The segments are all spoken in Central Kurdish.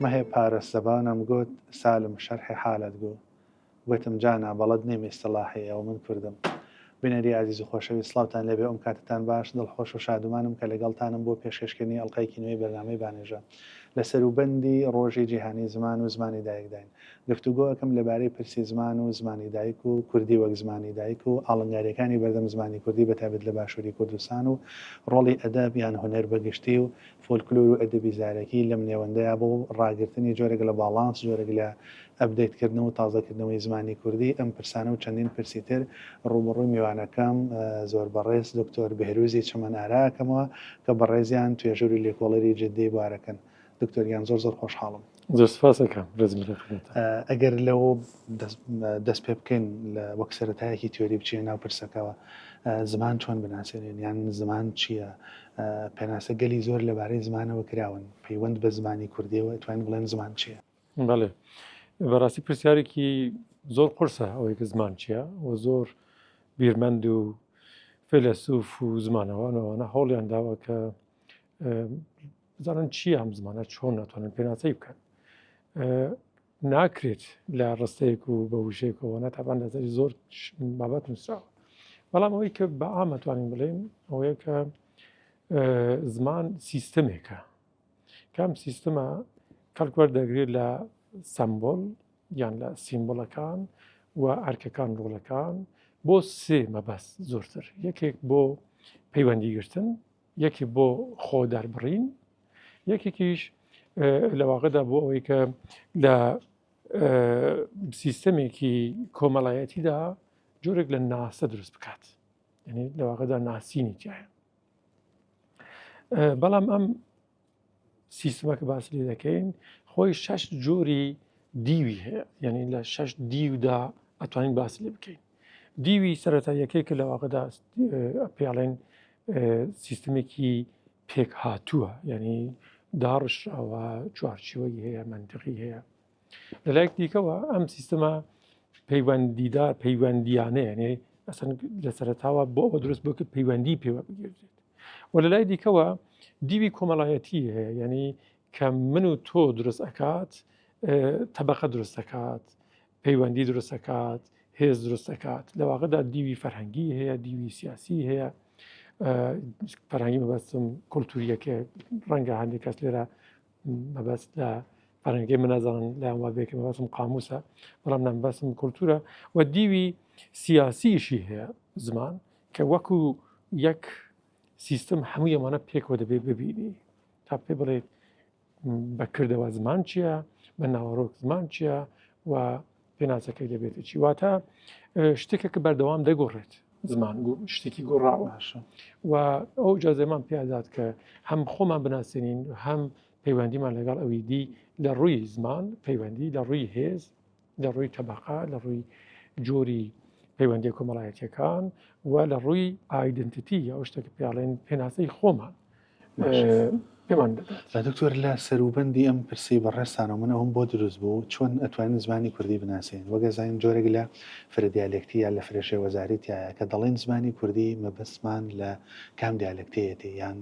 ما هي بارس زبانم قوت سالم شرحي حالت قو وتم جانا بلدني من اصطلاحي أو من كردم بنەری عزیز و خۆشەوی سڵاوتان لەبێ ئەم کاتتان باش دڵخۆش و شادومانم کە لەگەڵتانم بۆ پێشکەشکردنی ئەڵقەیەکی نوێی بەرنامەی بانێژە لە سەروبەندی ڕۆژی جیهانی زمان و زمانی دایکداین گفتوگۆەکەم لەبارەی پرسی زمان و زمانی دایک و کوردی وەک زمانی دایک و ئاڵنگاریەکانی بەردەم زمانی کوردی بەتابەت لە باشووری کوردستان و ڕۆڵی ئەدەب یان هونەر بەگشتی و فۆلکلۆر و ئەدەبی زارەکی لەم نێوەندەیە بۆ ڕاگررتنی جۆرێک لە باڵانس جۆرەك لە ئەبدەیتکردن و تازەکردنەوەی زمانی کوردی ئەم پرسانە و چەندین پرسیتر ڕوبڕووی میوانەکەم زۆر بەڕێز دکتۆر بهێروزی چمەن ئاراکەمەوە کە بەڕێزیان توێژوری لێکۆڵەری جددی بوارەکەن دکتۆریان زۆر زۆر خۆشحاڵم زۆر سپاسەکەم ئەگەر لەوە دەست پێ بکەین لە وەک سەرەتایەکی تیۆری بچێ ناو پرسەکەەوە زمان چۆن بناسێنین یان زمان چییە پێناسە گەلی زۆر لەبارەی زمانەوە کراون پەیوەند بە زمانی کوردیەوە توانین بڵێن زمان چییە بەڵێ بەڕاستی پرسیارێکی زۆر قرسە ئەوەی کە زمان چییە و زۆر بیرمەند و فیلسوف و زمانەوەنەوەە هەوڵیان داوە کە بزانن چی ئەم زمانە چۆن ناتوانن پێناسەی بکەن ناکرێت لە ڕستەیەک و بە وشەیەکەوەە تاوان لەزەری زۆر بابەت نووسراوە بەڵام ئەوەی کە بە ئامەتوانین بڵێن ئەوەیە کە زمان سیستەمێکە کام سیستەمە کەلکوەر دەگرێت لە سمبۆل یان لە سیمبۆلەکان و ئەرکەکان ڕۆڵەکان بۆ سێ مەبەست زۆرتر یەکێک بۆ پەیوەندیگرتن یەکی بۆ خۆداربڕین یەکێکیش لە واقعدا بۆ ئەوەی کە لە سیستەمێکی کۆمەڵایەتیدا جۆرێک لە ناسە دروست بکات یعنی لە واقعدا ناسینی تایە بەڵام ئەم سیستمەکە باس لێ دەکەین خۆی 6 جۆری دیوی هەیە یعنی لە 6 دیودا ئەتوانین باس لێ بکەین دیوی سەرەتاییەکەی کە لە واقعدا پێڵێن سیستمێکی پێک هاتووە یعنی داڕشراوە چوارچوەی هەیە منطقی هەیە لە لایەک دیکەوە ئەم سیستەمە پەیوەندیدار پەیوەندیانەیە یعنی ئەسەن لە سەرەتاوە بۆ ئەوە دروست بۆ کە پەیوەندی پێوە بگیرێت و لە لای دیکەوە دیوی کۆمەڵایەتی هەیە یعنی کە من و تۆ دروست ئەکات تەبەقە دروست دەکات پەیوەندی دروست دەکات هێز دروست دەکات لە واقعدا دیوی فەرهەنگی هەیە دیوی سیاسی هەیە فەرهەنگی مەبەستم کولتوریەکە ڕەنگە هەندێک کەس لێرە مەبەست لە فەرهەنگی منەزان لایەن وابێکە مەبەستم قاموسە بەڵام نامبەستم کولتورە و دیوی سیاسیشی هەیە زمان کە وەکو یەک سیستم هەموو ئەمانە پێکەوە دەبێت ببینی تا پێ بڵێت بەکردەوە زمان چییە بە ناوەڕۆک زمان چییە و پێناسەکەی دەبێت چی واتە شتێکە کە بەردەوام دەگۆڕێت زمان شتێکی گۆڕاوە و ئەو جازێمان پیادات کە هەم خۆمان بناسیێنین هەم پەیوەندیمان لەگەڵ ئەوی دی لە ڕووی زمان پەیوەندی لە ڕووی هێز لە ڕووی تەبەقە لە ڕووی جۆری پەیوەندی کۆمەڵایەتیەکان و لە ڕووی ئایدنتیتی یا شتێک پیاڵێن پێناسەی خۆمان پێمان دکتۆر لە سەروبەندی ئەم پرسی بەڕێستانەوە من ئەوم بۆ دروست بوو چۆن ئەتوانین زمانی کوردی بناسیین وەگەزانین جۆرێک لە فرە یا لە فرێشێ وەزاریتیایە کە دەڵێن زمانی کوردی مەبەستمان لە کام دیالکتەیەتی یان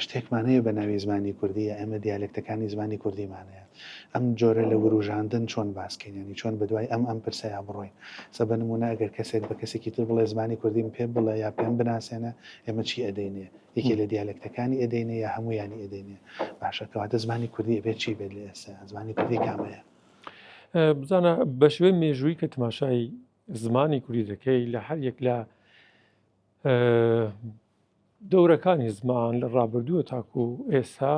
شتێکمانەیە بە ناوی زمانی کوردیە ئێمە دیالکتەکانی زمانی کوردیمانەیە ئەم جۆرە لە وروژاندن چۆن باسکەین ینی چۆن بەدوای ئەم پرسەیە بڕۆین سەبە نمونە ئەگەر کەسێک بە کەسێکی تر بڵێ زمانی کوردیم پێ بڵێ یا پێم بناسێنە ئێمە چی ئەدەینێ یەکێ لە دیالکتەکانی ئەدەینێ یا هەموویانی ئەدەینێ باشە کەواتە زمانی کوردی بێت چی بێت لە ئێستا زمانی کوردی کامەیە بزانە بە شوێ مێژووی کە تماشای زمانی کوردی دەکەی لە هەر یەک لە دەورەکانی زمان لە ڕابردووە تاکو ئێستا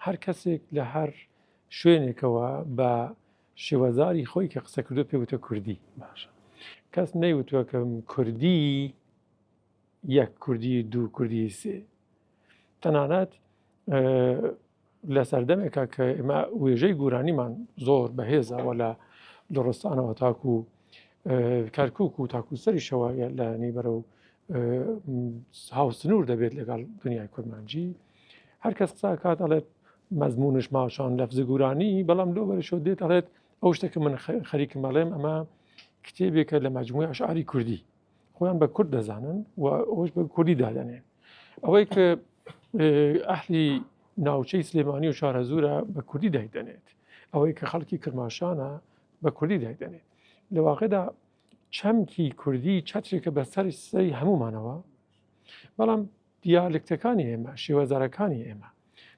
هەر کەسێک لە هەر شوێنێکەوە بە شێوەزاری خۆی کە قسە کردو پێوتە کوردی باشە کەس نەیوتووە کە کوردی یەک کوردی دوو کوردی سێ تەنانەت لە سەردەمێکە کە ئێمە وێژەی گورانیمان زۆر بەهێزەوە لە دڕستانەوە تاکو کەرکووک و تاکوسەریشەوە لە نیبەرە و هاوسنوور دەبێت لەگەڵ دنیای کورمانجی هەر کەس قسە کات ئەڵێت مەزمونش ماشان لەفزە گورانی بەڵام لۆ بەرەشەوە دێت ئەڵێت ئەو شتێکە من خەریکم بەڵێم ئەمە کتێبێکە لە مەجموعی ئەشعاری کوردی خۆیان بە کورد دەزانن و ئەوش بە کوردی دادەنێن ئەوەی کە ئەهلی ناوچەی سلێمانی و شارەزورە بە کوردی دایدەنێت ئەوەی کە خەڵکی کرماشانە بە کوردی دایدەنێت لە واقعدا چەمکی کوردی چەترێکە بەسەری سەری هەمومانەوە بەڵام دیالکتەکانی ئێمە شێوەزارەکانی ئێمە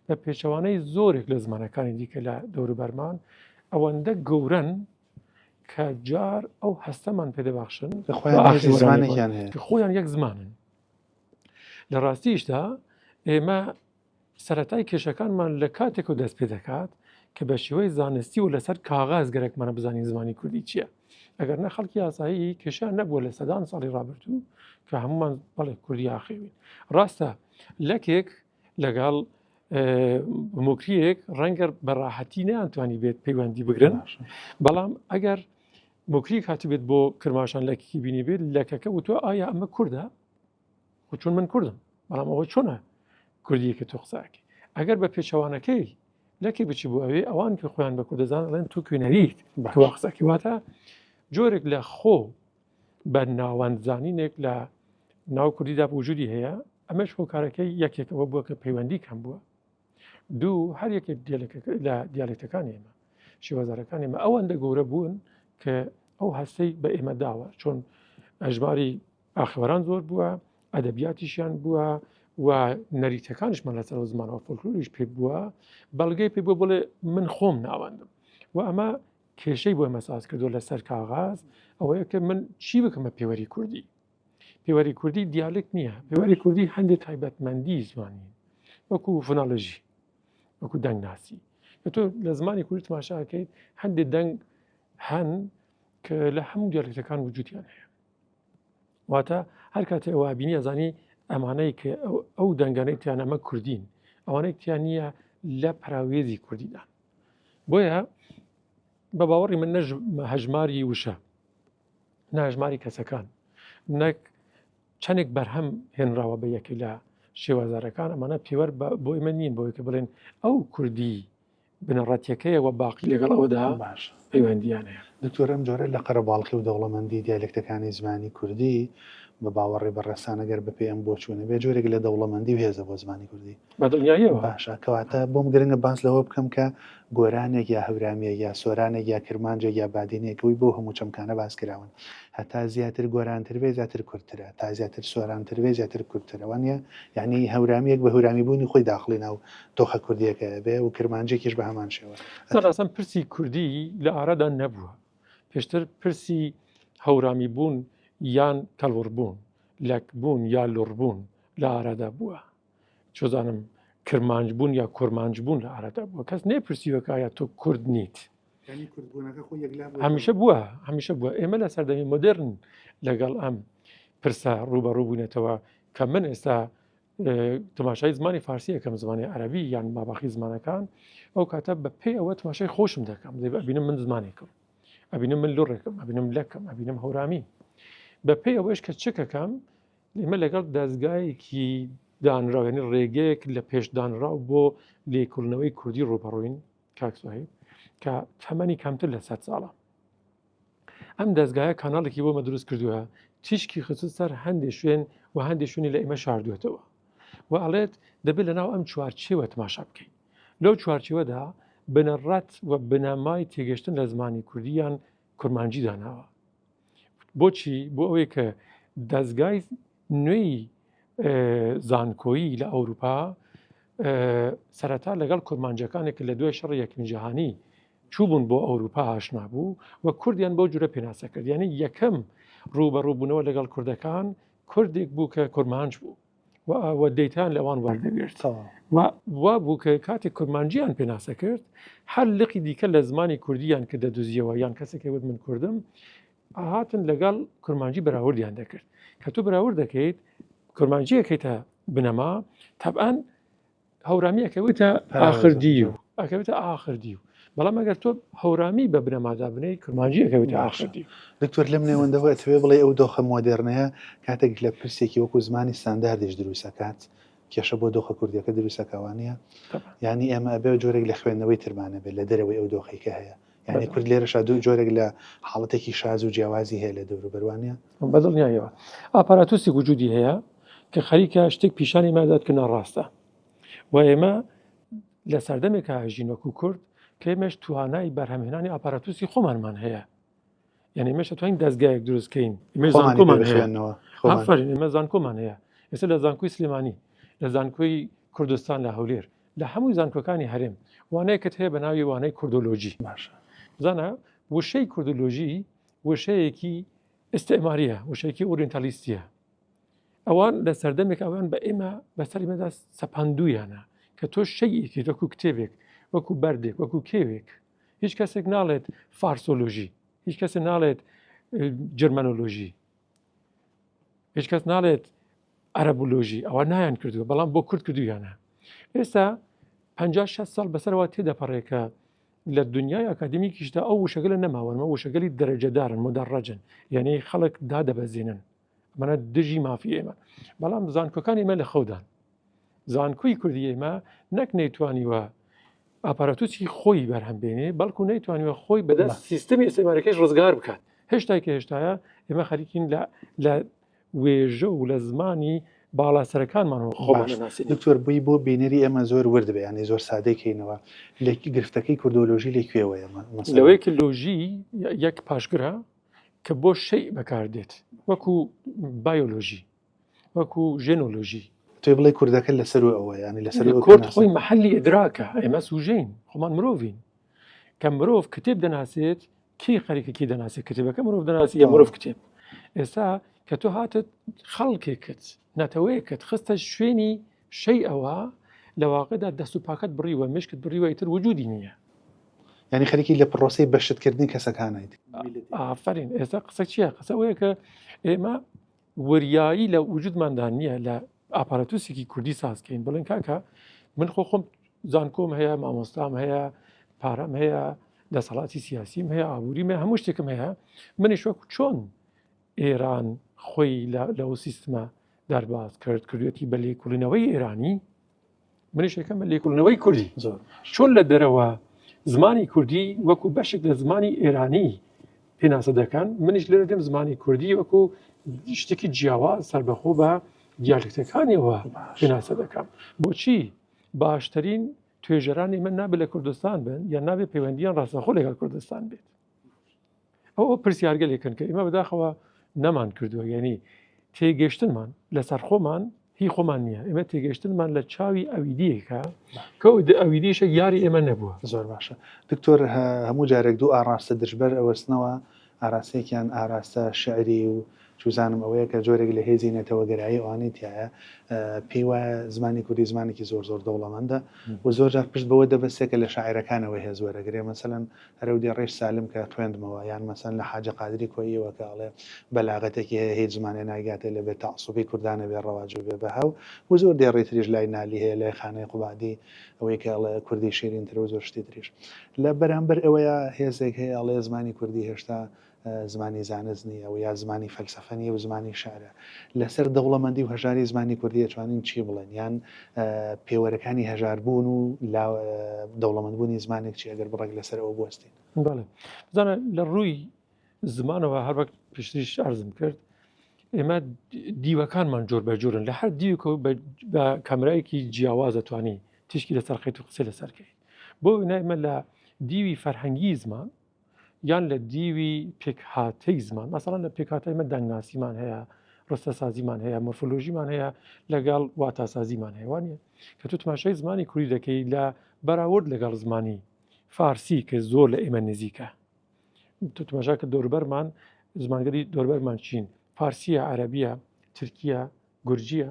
بە پێچەوانەی زۆرێک لە زمانەکانی دیکە لە دەوروبەرمان ئەوەندە گەورن کە جار ئەو هەستەمان پێدەباخشن زمانێکیان هەیە کە خۆیان یەک زمانن لە ڕاستیشدا ئێمە سەرەتای کێشەکانمان لە کاتێک و دەست پێ دەکات کە بە شێوەی زانستی و لەسەر کاغاز گەرەکمانە بزانین زمانی کوردی چییە ئەگەر نە خەڵکی یاسایی کێشیان نەبووە لە سەدان ساڵی ڕابردوو کە هەمومان بەڵێ کوردی ئاخەوین ڕاستە لەکێک لەگەڵ مۆکریەک ڕەنگە بەڕاحەتی نەیانتوانی بێت پەیوەندی بگرن بەڵام ئەگەر مۆکری کاتی بێت بۆ کرماشان لەکێکی بینی بێت لەکەکە وتوە ئایا ئەمە کووردە چۆن من کوردم بەڵام ئەوە چۆنە کوردیەکە تۆ قساکە ئەگەر بە پێچەوانەکەی لەکی بچی بۆ ئەوێ ئەوان کە خۆیان بە کوردەزان ئەڵێن تو کوێنەریت کەوا قساکی واتە جۆرێک لە خۆ بە ناوەندزانینێک لە ناو کوردیدا وجودی هەیە ئەمەش هۆکارەکەی یەکێکەوە بووە کە پەیوەندی کەم بووە دوو هەر یەکێک لە دیالکتەکانی ئێمە شێوەزارەکانی ئێمە ئەوەندە گەورە بوون کە ئەو هەستەی بە ئێمە داوە چۆن ئەژماری ئاخەوەران زۆر بووە ئەدەبیاتیشیان بووە و نەریتەکانشمان لەسەر زمانەوە فۆلکلۆریش پێ بووە بەڵگەی پێ بووە بڵێ من خۆم ناوەندم و ئەمە کێشەی بۆ مەساز کردو لەسەر کاغاز ئەوەیە کە من چی بکەمە پێوەری کوردی پێوەری کوردی دیالکت نییە پێوەری کوردی هەندێک تایبەتمەندی زمانی وەکو فۆنۆلۆژی وەکو دەنگناسی کە تۆ لە زمانی کوردی تماشاکەیت هەندێک دەنگ هەن کە لە هەموو دیالکتەکان وجودیان هەیە واتە هەر کاتێ ئەوە بینی ئەزانی ئەمانەی کە ئەو دەنگانەی تیان ئەمە کوردین ئەوانەی تیان نییە لە پراوێزی کوردیدان بۆیە بە باوەڕی من نە هەژماری وشە نە هەژماری کەسەکان نەک چەندێک بەرهەم هێنراوە بە یەکی لە شێوەزارەکان ئەمانە پێوە بۆ ئێمە نین بۆی کە بڵێن ئەو کوردی بنەڕەتیەکەیەوە باقی لەگەڵ ئەوەدا باش پەیوەندیان هەیە دکتۆرم جۆرە لە قەرەباڵقی و دەوڵەمەندی دیالکتەکانی زمانی کوردی بە باوەڕێ بەڕێسانەگەر بە پێم بۆ چوونە بێ جۆرێک لە دەوڵەمەندی و هێزە بۆ زمانی کوردی بە دڵنیاییەوە باشە کەواتە بۆم گرنگە باس لەوە بکەم کە گۆرانێک یا هەورامێک یا سۆرانێک یا کرمانجێک یا بادینێکەوەی بۆ هەموو چەمکانە باس کراون هەتا زیاتر گۆرانتر بێ زیاتر کورتترە تا زیاتر سۆرانتر بێ زیاتر کورتترەوە نیە یعنی هەورامێک بە هەورامی بوونی خۆی داخلی ناو تۆخە کوردیەکە بێ و کرمانجێکیش بە هەمان شێوە ڕاستەن پرسی کوردی لە ئارادا نەبووە پێشتر پرسی هەورامی بوون یان کەڵوڕبوون لەک بوون یا لوڕبوون لە ئارادا بووە چۆزانم کرمانج بوون یا کورمانج بوون لە ئارادا بووە کەس نێپرسیوەکایە تۆ کورد نیت هەمیشە بووە ئێمە لە سەردەمی مۆدرن لەگەڵ ئەم پرسە ڕوبەڕوو بوونێتەوە کە من ئێستا تماشای زمانی فارسی یەکەم زمانی عەرەبی یان مابەخی زمانەکان ئەو کاتە بە پێی ئەوە تماشای خۆشم دەکەم ئەبینم من زمانێکم ئەبینم من لوڕێکم ئەبینم لەکەم ئەبینم هەورامی بە پێی ئەوەش کە چەکەکەم ئێمە لەگەڵ دەستگایەکی دانراوێنی ڕێگەیەک لە پێشدانراو بۆ لێکۆڵنەوەی کوردی ڕوبەڕووین کاکسوایی کە تەمەنی کەمتر لە 100 ساڵە ئەم دەستگایە کاناڵێکی بۆمە دروست کردووە تیشکی خصوص سەر هەندێک شوێن و هەندێک شوێنی لە ئێمە شاردوێتەوە و ئەڵێت دەبێت لەناو ئەم چوارچێوە تماشا بکەین لەو چوارچێوەدا بنەڕەت و بنەمای تێگەشتن لە زمانی کوردیان کورمانجی داناوە بۆچی بۆ ئەوەیە کە دەستگای نوێی زانکۆیی لە ئەوروپا سەرەتا لەگەڵ کورمانجەکانێک لە دوای شەڕی یەکەمی جیهانی چوبوون بۆ ئەوروپا ئاشنا بوو و کوردیان بۆ جورە پێناسە کرد یعنی یەکەم ڕوبەڕووبوونەوە لەگەڵ کوردەکان کوردێک بوو کە کورمانج بوو و دەیتان لەوان وەردەگرت وا بوو کە کاتێک کورمانجیان پێناسە کرد هەر لقی دیکە لە زمانی کوردیان کە دەدوزیەوە یان کەسێکی وت من کوردم هاتن لەگەڵ کورمانجی بەراوردیان دەکرد کە تۆ بەراورد دەکەیت کورمانجیەکەیتە بنەما تەبعاً هەورامی ئەکەوێتە ئاخردی و ئەکەوێتە ئاخردی و بەڵام ئەگەر تۆ هەورامی بە بنەمادا بنەی کورمانجی ئەکەوێتە ئاخردی دکتۆر لەم نێوەندەوە ئەتوێ بڵێ ئەو دۆخە مۆدێرنەیە کاتێک لە پرسێکی وەکو زمانی ستانداردیش دروستەکات کێشە بۆ دۆخە کوردیەکە دروستەکەوانە ینی ئێمە ئەبێ جۆرێک لە خوێندنەوەی ترمانە بێت لە دەرەوەی ئەو دۆخێکە هەیە یعنی کورد لێرەشا دوو جۆرێک لە حاڵەتێکی شاز و جیاوازی هەیە لە دەوروبەروانە بەدڵنیایەوە ئاپاراتوسی وجودی هەیە کە خەریکە شتێک پیشانی مادات کە ناڕاستە و ئێمە لە سەردەمێکە ژین وەکو کورد کە ئێمەش توانای بەرهەمهێنانی ئاپاراتوسی خۆمانمان هەیە یعنی ئێمەش دەتوانین دەستگایەک دروستکەین ئێمە زانکۆمان هەیە ئافرین ئێمە زانکۆمان هەیە ئێستا لە زانکۆی سلێمانی لە زانکۆی کوردستان لە هەولێر لە هەمووی زانکۆکانی هەرێم وانەیەکت هەیە بە ناوی وانەی کوردۆلۆژی بزانە وشەی کوردۆلۆژی وشەیەکی ئستعماریە وشەیەکی ئۆریێنتالیستیە ئەوان لە سەردەمێک ئەوان بە ئێمە بەسەر ئێمەدا سەپاندوویانە کە تۆ شەیەکی وەکو کتێبێک وەکو بەردێک وەکو کێوێک هیچ کەسێک ناڵێت فارسۆلۆژی هیچ کەسێک ناڵێت جرمەنۆلۆژی هیچ کەس ناڵێت عەرەبولۆژی ئەوە نایان کردووە بەڵام بۆ کورد کردویانە ئێستا 50-60 ساڵ بەسەرەوە تێدەپەڕێکە لە دنیای ئاکادمیکیشدا ئەو وشەگە لە نەماوەنمە وشەگەلی دەرەجەدارن مدەڕەجن یعنی خەڵک دادەبەزێنن ئەمانە دژی مافی ئێمە بەڵام زانکۆکانی ئێمە لە خەودان زانکۆی کوردی ئێمە نەک نەیتوانیوە ئاپاراتوسی خۆی بەرهەمبێنێ بەڵکو نەیتوانیوە خۆی بەدەست سیستەمی ئێستێمارەکەیش ڕزگار بکات هێشتای کە هێشتایە ئێمە خەریکین لە وێژە و لە زمانی باڵاسەرەکانمانەوە خۆمان ناسێنین دکتۆر بووی بۆ بینەری ئێمە زۆر وردبێ ینی زۆر سادەیکەینەوە لە گرفتەکەی کوردۆلۆژی لەکوێوەیە لەوەی کە لۆژی یەک پاشگرە کە بۆ شەی بەکاردێت وەکو بایۆلۆژی وەکو ژێنۆلۆژی توێ بڵێ کوردەکە لەسەر ئەوە ینی لەسەر کورد خۆی مەحەلی ئیدراکە ئێمە سوژەین خۆمان مرۆڤین کە مرۆڤ کتێب دەناسێت کی خەریکەکی دەناسێت کتێبەکە مرۆڤ دەناسی یا مرۆڤ کتێب ئێستا کە تۆ هاتت خەڵکێکت نەتەوەیەکت خستە شوێنی شەی ئەوە لە واقعدا دەست و پاکەت بڕیوە مشکت بڕیوە ئیتر وجودی نییە ینی خەریکی لە پرۆسی بەشتکردنی کەسەکانیت ئافرین ئێستا قسە چییە قسە ئەوەیە کە ئێمە وریایی لە وجودماندا نییە لە ئاپاراتوسێکی کوردی سازکەین بڵێن کاکە من خۆم زانکۆم هەیە مامۆستام هەیە پارەم هەیە دەسەڵاتی سیاسیم هەیە ئابووریم هەیە هەموو شتێکم هەیە منیش وەکو چۆن ئێران خۆی لەو سیستمە دەرباز کرد کردوێتی بە لێکوڵینەوەی ئێرانی منیش یەکەم بە لێکوڵینەوەی کوردی چۆن لە دەرەوە زمانی کوردی وەکو بەشێک لە زمانی ئێرانی پێناسە دەکەن منیش لێرە دێم زمانی کوردی وەکو شتێکی جیاواز سەربەخۆ بە دیالکتەکانیەوە پێناسە دەکەم بۆچی باشترین توێژەرانی من نابێت لە کوردستان بن یا نابێت پەیوەندیان ڕاستەخۆ لەگەڵ کوردستان بێت ئەو پرسیارگەلێکن کە ئێمە بەداخەوە نەمان کردووە یعنی تێگەشتنمان لەسەر خۆمان هی خۆمان نییە ئێمە تێگەشتنمان لە چاوی ئەویدیەکە کە ئەویدیشە یاری ئێمە نەبووە زۆر باشە دکتۆر هەموو جارێک دوو ئاراستە دژبەر ئەوەستنەوە ئاراستێکیان ئاراستە شعری و چوزانم ئەوەیە کە جۆرێک لە هێزی نەتەوەگەرایی ئەوانەی تایە پێی وایە زمانی کوردی زمانێکی زۆر زۆر دەوڵەمەندە و زۆر جار پشت بەوە دەبەستێکە لە شاعیرەکانەوەی هێز وەرەگرێ مەسەلەن هەرەودی ڕێژ سالم کە خوێندمەوە یان مەسەن لە حاجە قادری کۆییەوە کە ئەڵێ بەلاغەتێکی هەیە هیچ زمانێ ناگاتێ لە بێت تەعسوبی کوردانە بێ ڕەواج بێ بەهاو و زۆر دێڕێتریش لای نالی هەیە لای خانەی قوبادی ئەوەی کە ئەڵێ کوردی شیرینتر و زۆر شتی تریش لە بەرامبەر ئەوەیە هێزێک هەیە ئەڵێ زمانی کوردی هێشتا زمانی زانست نییە و یا زمانی فەلسەفەنی و زمانی شارە لەسەر دەوڵەمەندی و هەژاری زمانی کوردی ئەتوانین چی بڵێن یان پێوەرەکانی هەژاربوون و دەوڵەمەندبوونی زمانێک چی ئەگەر بڕێک لەسەر ئەوە بوەستین بەڵێ بزانە لە ڕووی زمانەوە هەر وەک پشتیش ئەرزم کرد ئێمە دیوەکانمان جۆر بەجۆرن لە هەر دیوکە بە کەمرایەکی جیاواز دەتوانی تیشکی لەسەر قیت و قسە لەسەرکەی بۆ ئێمە لە دیوی فەرهەنگی زمان یان لە دیوی پێکهاتەی زمان مەسەڵەن لە پێکهاتەی مە دەنگناسیمان هەیە ڕستەسازیمان هەیە مۆرفۆلۆژیمان هەیە لەگەڵ واتاسازیمان هەیە وانە کە تو تماشای زمانی کوردی دەکەی لە بەراورد لەگەڵ زمانی فارسی کە زۆر لە ئێمە نزیکە تو تماشا کە دۆربەرمان زمانگەری دۆربەرمان چین فارسیە عەرەبیە تورکیە گورجیە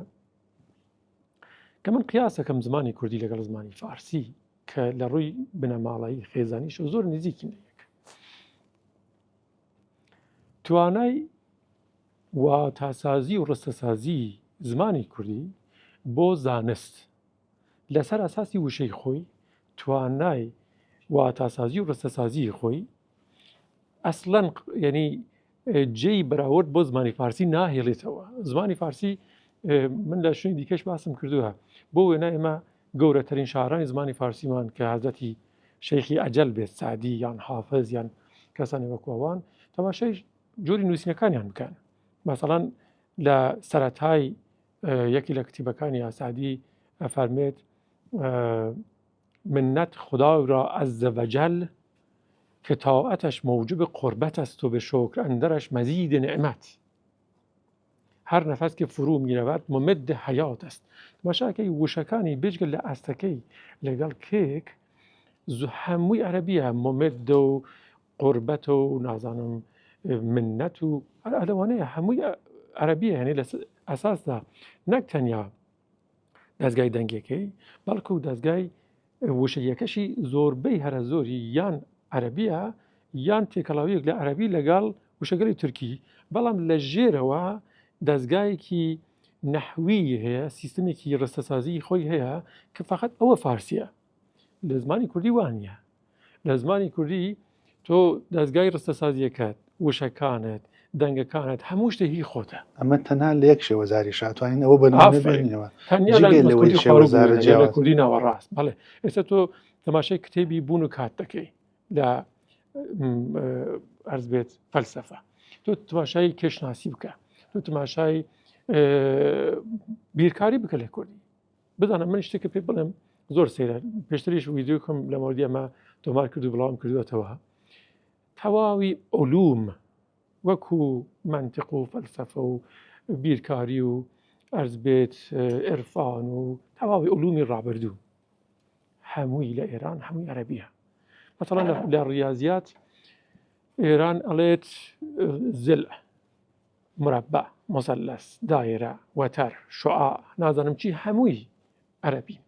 کە من قیاسەکەم زمانی کوردی لەگەڵ زمانی فارسی کە لە ڕووی بنەماڵایی خێزانیش زۆر نزیکی توانای واتاسازی و ڕستەسازی زمانی کوردی بۆ زانست لەسەر ئەساسی وشەی خۆی توانای واتاسازی و ڕستەسازی خۆی ئەسڵەن یعنی جێی بەراورد بۆ زمانی فارسی ناهێڵێتەوە زمانی فارسی من لە شوێنی دیکەش باسم کردووە بۆ وێنە ئێمە گەورەترین شاعرانی زمانی فارسیمان کە حەزەتی شەیخی ئەجەل بێت سعدی یان حافز یان کەسانی وەکوەوان تەماشای جۆری نووسینەکانیان بکەن مەسەڵەن لە سەرەتای یەکی لە کتیبەکانی ئاسادی ئەفەرمێت منت خدا را عز وجل که طاعتش موجب قربت است و به شکر اندرش مزید نعمت. هر نفس که فرو می رود ممد حیات است. تماشا که وشکانی بجگل لعستکی لگل کیک هەمووی عەرەبیە ممد و قربەت و نازانم منەت و ئەلەوانەیە هەمووی عەرەبیە هەنێ لە ئەساسدا نەک تەنیا دەستگای دەنگێکەی بەڵکو دەستگای وشەیەکەشی زۆربەی هەرە زۆری یان عەرەبیە یان تێکەڵاویەک لە عەرەبی لەگەڵ وشەگەلی تورکی بەڵام لە ژێرەوە دەستگایەکی نەحوی هەیە سیستمێکی ڕستەسازی خۆی هەیە کە فقط ئەوە فارسیە لە زمانی کوردی وانە لە زمانی کوردی تۆ دەستگای ڕستەسازیەکەت وشەکانت دەنگەکانت هەموو شتێکی خۆتە ئەمە تەنها لە یەک شێوەزاری شاتوانین ئەوە بەنامێنەوە تەنیا لە کوردی ناوەڕاست بەڵێ ئێستا تۆ تەماشای کتێبی بوون و کات دەکەی لە عەرز بێت فەلسەفە تۆ تەماشای کێشناسی بکە تۆ تەماشای بیرکاری بکە لە کوردی بزانە من شتێکە پێ بڵێم زۆر سەیرە پێشتریش ویدیۆکەم لە مەوردی ئەمە تۆمار کرد و بڵاوم کردوێتەوە تەواوی علوم وەکو منطق و فەلسەفە و بیرکاری و عەرز بێت عێرفان و تەواوی علومی ڕابردوو هەمووی لە ئێران هەمووی عەرەبیە مەسەڵەن لە ڕیاضیات ئێران ئەڵێت زل مربع مثلث دایرە وەتەر شوعاع نازانم چی هەمووی عەرەبی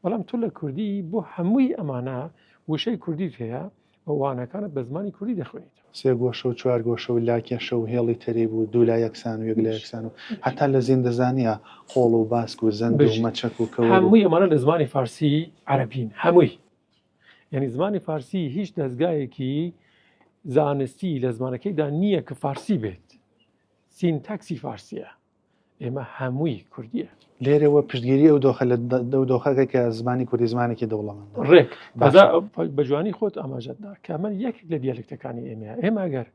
بەڵام تۆ لە کوردی بۆ هەمووی ئەمانە وشەی کوردیت هەیە بە وانەکانت بە زمانی کوردی دەخوێنیتەوە سێ گۆشە و چوار گۆشە و لاکێشە و هێڵی تەرێ بوو دوو لا یەکسان و یەک لە یەکسان و هەتا لە زیندەزانیە قۆڵ و باسک و زەند و مەچەک و کەوە هەمووی ئەمانە لە زمانی فارسی عەرەبین هەمووی یعنی زمانی فارسی هیچ دەستگایەکی زانستی لە زمانەکەیدا نییە کە فارسی بێت سینتاکسی فارسیە ئێمە هەمووی کوردیە لێرەوە پشتگیری ئەو دۆخە لە دۆخەکە کە زمانی کوردی زمانێکی دەوڵەمەند ڕێک بە جوانی خۆت ئاماژەتدا کە ئەمە یەکێک لە دیالکتەکانی ئێمە ئەگەر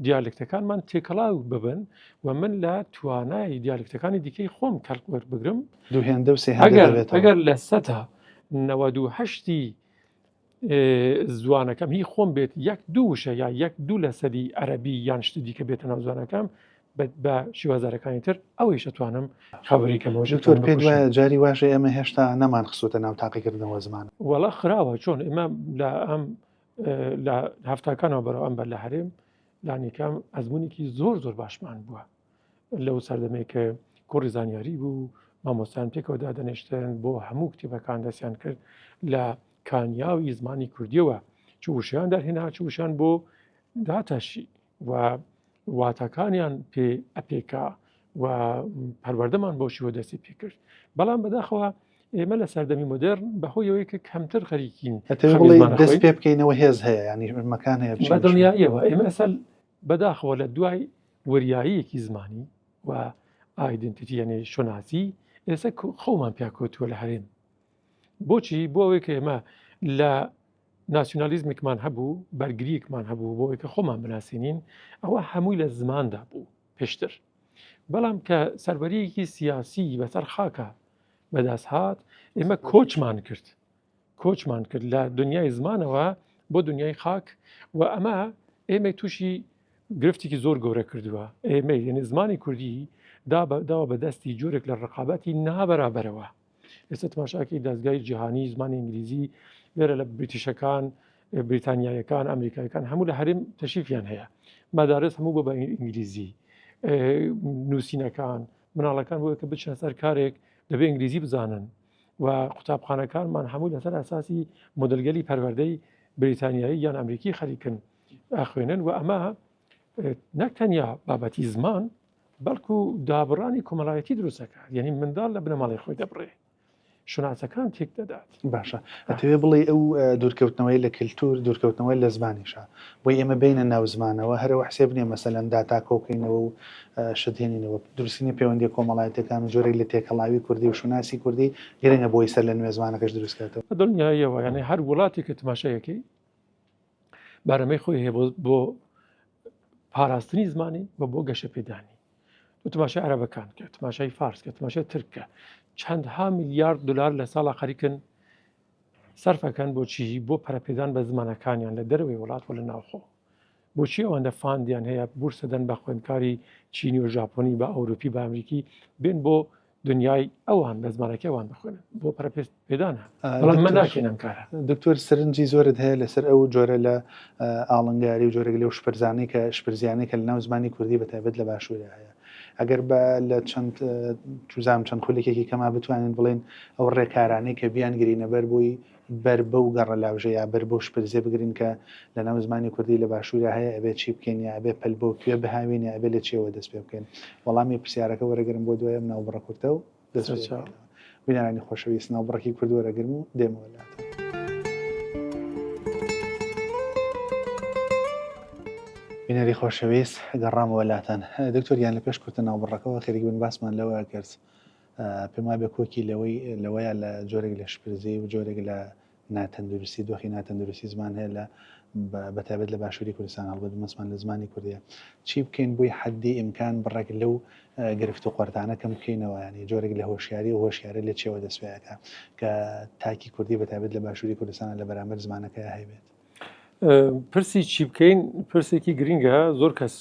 دیالکتەکانمان تێکەڵاو ببن و من لە توانای دیالکتەکانی دیکەی خۆم کەڵک وەربگرم دووهێندە و ئەگەر لە سەتا 98 زوانەکەم هی خۆم بێت یەک دووشە یا یەک دوو لە سەدی عەرەبی یان شتی دیکە بێتە ناو زوانەکەم بە شێوازارەکانی تر ئەوەی شەتوانم خەبەریکەمەوە دکتۆر پێ دوایە جاری واشە ئێمە هێشتا نەمان خسووتە ناو تاقیکردنەوە زمان وەڵا خراوە چۆن ئێمە لە ئەم لە هەفتاکانەوە بەرەو ئەم بەر لە هەرێم لانیکەم ئەزمونێکی زۆر زۆر باشمان بووە لەو سەردەمێک کە کوڕی زانیاری بوو مامۆستایان پێکەوە دادەنیشتن بۆ هەموو کتێبەکان دەستیان کرد لە کانیاوی زمانی کوردیەوە چ وشیان دەرهێنا چ وشیان بۆ داتەشی و واتەکانیان پێ ئەپێکا و پەروەردەمان بۆ شیوە دەستی پێکرد بەڵام بەداخەوە ئێمە لە سەردەمی مۆدێرن بەهۆی ئەوەی کە کەمتر خەریکین دەست پێ بکەینەوە هێز هەیە ینی مەکان هەیە دڵنیاییەوە ئێمە ئەسەل بەداخەوە لە دوای وەریاییەکی زمانی و ئایدنتیتی یعنی شۆناسی ئێستا خۆمان پیاکۆتووە لە هەرێم بۆچی بۆ ئەوەی کە ئێمە لە ناسیۆنالیزمێکمان هەبوو بەرگریەکمان هەبوو بۆ ئەوەی کە خۆمان بناسیێنین ئەوە هەمووی لە زماندا بوو پێشتر بەڵام کە سەربەریەکی سیاسی بەسەر خاکە بەدەست هات ئێمە کۆچمان کرد لە دنیای زمانەوە بۆ دنیای خاک و ئەمە ئێمە تووشی گرفتێکی زۆر گەورە کردووە ئێمە یعنی زمانی کوردی داوە بەدەستی جۆرێک لە ڕقابەتی نابەرابەرەوە ئێستا تماشاکی دەستگای جیهانی زمانی ئینگلیزی لێرە لە بریتیشەکان بریتانیایەکان ئەمریکایەکان هەموو لە هەرێم تەشریفیان هەیە مادارس هەموو بە ئینگلیزی نووسینەکان مناڵەکان بۆ کە بچنە سەر کارێک دەبێ ئینگلیزی بزانن و قوتابخانەکانمان هەموو لەسەر ئاساسی مۆدلگەلی پەروەردەی بریتانیایی یان ئەمریکی خەریکن ئاخوێنن و ئەمە نەک تەنیا بابەتی زمان بەڵکو دابڕانی کۆمەڵایەتی دروستەکە یعنی منداڵ لە بنەماڵی خۆی دەبڕێ شوناسەکان تێک دەدات باشە ئەتەوێ بڵێ ئەو دوورکەوتنەوەی لە کللتور دوورکەوتنەوەی لە زمانیشە بۆی ئێمە بینە ناو زمانەوە هەرەوە حسێب نیە مەسەلەن داتا کۆکەینەوە و شتێنینەوە درستنی پەیوەندی کۆمەڵایەتەکان و جۆرێک لە تێکەڵاوی کوردی و شوناسی کوردی گرنگە بۆی سەر لە نوێ زمانەکەش دروستکاتەوە دڵنیاییەوە یعنی هەر وڵاتی کە تماشایەکەی بارەمەی خۆی هەیە بۆ پاراستنی زمانی و بۆ گەشە پێدانی تماشای عەرەبەکان کە تماشای فارس کە تماشای ترکە چەندها میلیارد دلار لە ساڵا خەریکن سەرفەکەن بۆچی بۆ پەرەپێدان بە زمانەکانیان لە دەروی وڵات و لە ناوخۆ بۆچی ئەوەندە فاندیان هەیە بورسەدەن بە خوێندکاری چینی و ژاپۆنی بە ئەوروپی بە ئەمریکی بێن بۆ دنیای ئەوان بە زمانەکە ئەوان بخوێنن بۆ پەرەپێدانە بەڵام من ناکەینم کارە دکتۆر سەرنجی زۆرت هەیە لەسەر ئەو جۆرە لە ئاڵنگاری و جۆرەگە لەو شپرزانەی کە شپرزیانەی کە لە ناو زمانی کوردی بەتایبەت لە باشوورە هەیە ئەگەر بە لە چەند توزام چەند خولێکێکی کەما بتوانین بڵێن ئەو ڕێکارانەی کە بیان گرینە بەر بووی بەر بەو گەڕە لاوژە یا بەر بۆ شپرزێ بگرین کە لە ناو زمانی کوردی لە باشوورە هەیە ئەبێ چی بکەین یا ئەبێ پەل بۆ کوێ بهاوینە ئەبێ لە چێوە دەست پێ بکەین وەڵامی پرسیارەکە وەرەگرم بۆ دوایە ناوبڕە کورتە و دەست بینانی خۆشەویست ناوبڕەکی کوردی وەرەگرم و دێمەوە لاتە بینەری خۆشەویست گەڕامەوە لاتەن دکتۆریان لە پێش کورتە ناوبڕەکەەوە خێریک بن باسمان لەوە کرد پێم وایە بە کۆکی لەوەیە لە جۆرێک لە شپرزی و جۆرێک لە ناتەندروستی دۆخی ناتەندروستی زمان هەیە لە بەتایبەت لە باشووری کوردستان هەڵبەت مەسمان لە زمانی کوردیە چی بکەین بۆی حەدی ئیمکان بڕێک لەو گرفت و قوارتانە کەم بکەینەوە ینی جۆرێک لە هۆشیاری و هۆشیارە لە چێوە دەستپێیەکە کە تاکی کوردی بەتایبەت لە باشووری کوردستانە لە بەرامبەر زمانەکە هەیبێت پرسی چی بکەین پرسێکی گرینگە زۆر کەس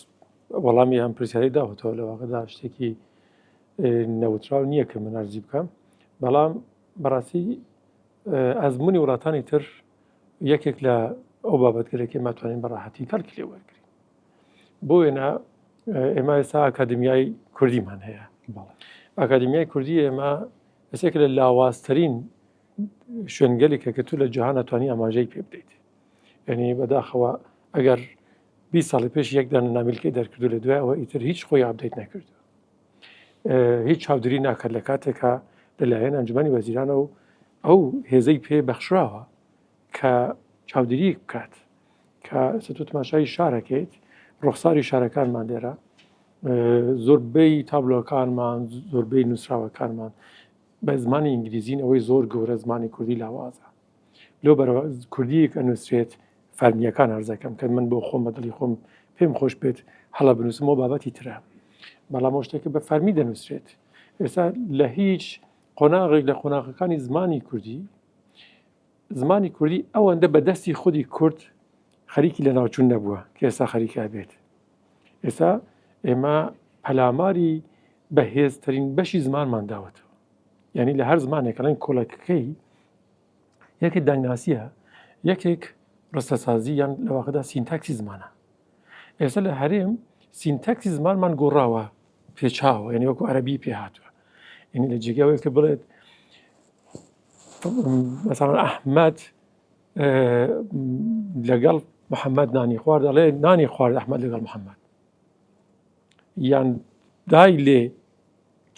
وەڵامی ئەم پرسیاری داوەتەوە لە واقعدا شتێکی نەوتراو نییە کە من ئەرزی بکەم بەڵام بەڕاستی ئەزمموی وڵاتانی تر یەکێک لە ئەو بابەتگرێکی ماتوانین بەڕاحەتی کەلکی لێ وەرگین بۆ وێنە ئێمە ئێستا ئاکادمیای کوردیمان هەیە ئاکادمیای کوردی ئێمە ئەسێک لە لاوازترین شوێنگەلێکە کە تو لە جیهان ئەتوانی ئاماژەی پێ بدەیت یعنی بەداخەوە ئەگەر 20 ساڵی پێش یەکدان نامیلکەی دەرکردو لە دوای ئەوە ئیتر هیچ خۆی ئابدەیت نەکردو هیچ چاودری ناکرد لە کاتێکە لەلایەن ئەنجومەنی وەزیرانە و ئەو هێزەی پێ بەخشراوە کە چاودری بکات کە سەتۆ تماشای شارەکەیت ڕوخساری شارەکانمان لێرە زۆربەی تابلۆکانمان زۆربەی نووسراوەکانمان بە زمانی ئینگلیزین ئەوەی زۆر گەورە زمانی کوردی لاوازە لۆ بەرەوە کوردیەک ئەنووسێت فەرمیەکان ئەرزەکەم کە من بۆ خۆم بەدڵی خۆم پێم خۆش بێت هەڵە بنووسمەوە بابەتی ترە بەڵام شتێکە بە فەرمی دەنووسێت ئێستا لە هیچ قۆناغێک لە قۆناغەکانی زمانی کوردی ئەوەندە بەدەستی خودی کورد خەریکی لە ناوچوون نەبووە کە ئێستا خەریکا بێت ئێستا ئێمە پەلاماری بەهێزترین بەشی زمانمان داوەتەوە یعنی لە هەر زمانێک لەن کۆڵەکەکەی یەکێک دایناسیە یەکێک ڕستەسازی یان لە واقعدا سینتاکسی زمانە ئێستا لە هەرێم سینتاکسی زمانمان گۆڕاوە پێچاوە یعنی وەکو عەرەبی پێ هاتووە یعنی لە جێگاوەیە کە بڵێت مثلا ئەحمەد لەگەڵ محەممەد نانی خوارد دەڵێ نانی خوارد ئەحمەد لەگەڵ محەممەد یان دای لێ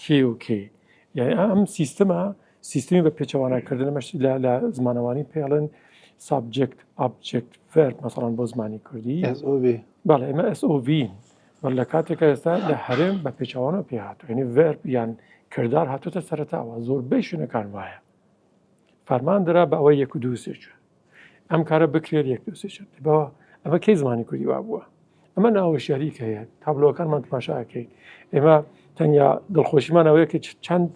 کێ و کێ یعنی ئەم سیستمی بە پێچەوانەکردنەمەش لە زمانەوانی پێڵێن سابجکت ئابجکت ڤەرب مەسەڵەن بۆ زمانی کوردی بەڵێ ئێمە SOV لە کاتێکە ئێستا لە هەرێم بە پێچەوانە پێ هاتووە یعنی ڤەرب یان کردار هاتوۆتە سەرەتاوە زۆربەی شوێنەکان وایە فەرمان درا بە ئەوەی 1 و 2 ئەم کارە بکرێت 1 2 بەوە ئەمە کەی زمانی کوردی وا بووە ئەمە ناوەشیاریکە هەیە تابلۆکانمان تماشاکەی ئێمە تەنیا دڵخۆشیمان ئەوەیە کە چەند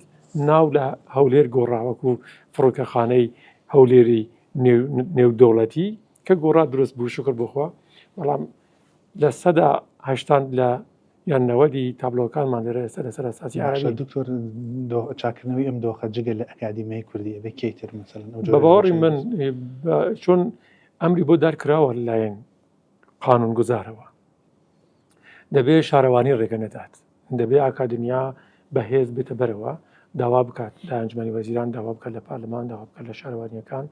ناو لە هەولێر گۆڕاوەکو فڕۆکەخانەی هەولێری نێودەوڵەتی کە گۆڕا دروست بوو شکر بخوا بەڵام لە 180 لە یان 90 تابلۆکانمان لێرە ئێستا لەسەر ئەساسی عەرەبی دکتۆر چاکردنەوەی ئەم دۆخە جگە لە ئەکادیمیای کوردی ئەبێ کەیتر مەسەڵەن بە باوەڕی من چۆن ئەمری بۆ دارکراوە لەلایەن قانونگوزارەوە دەبێت شارەوانی ڕێگە نەدات دەبێت ئاکادمیا بەهێز بێتە بەرەوە داوا بکات لە ئەنجومەنی وەزیران داوا بکات لە پارلەمان داوا بکات لە شارەوانیەکان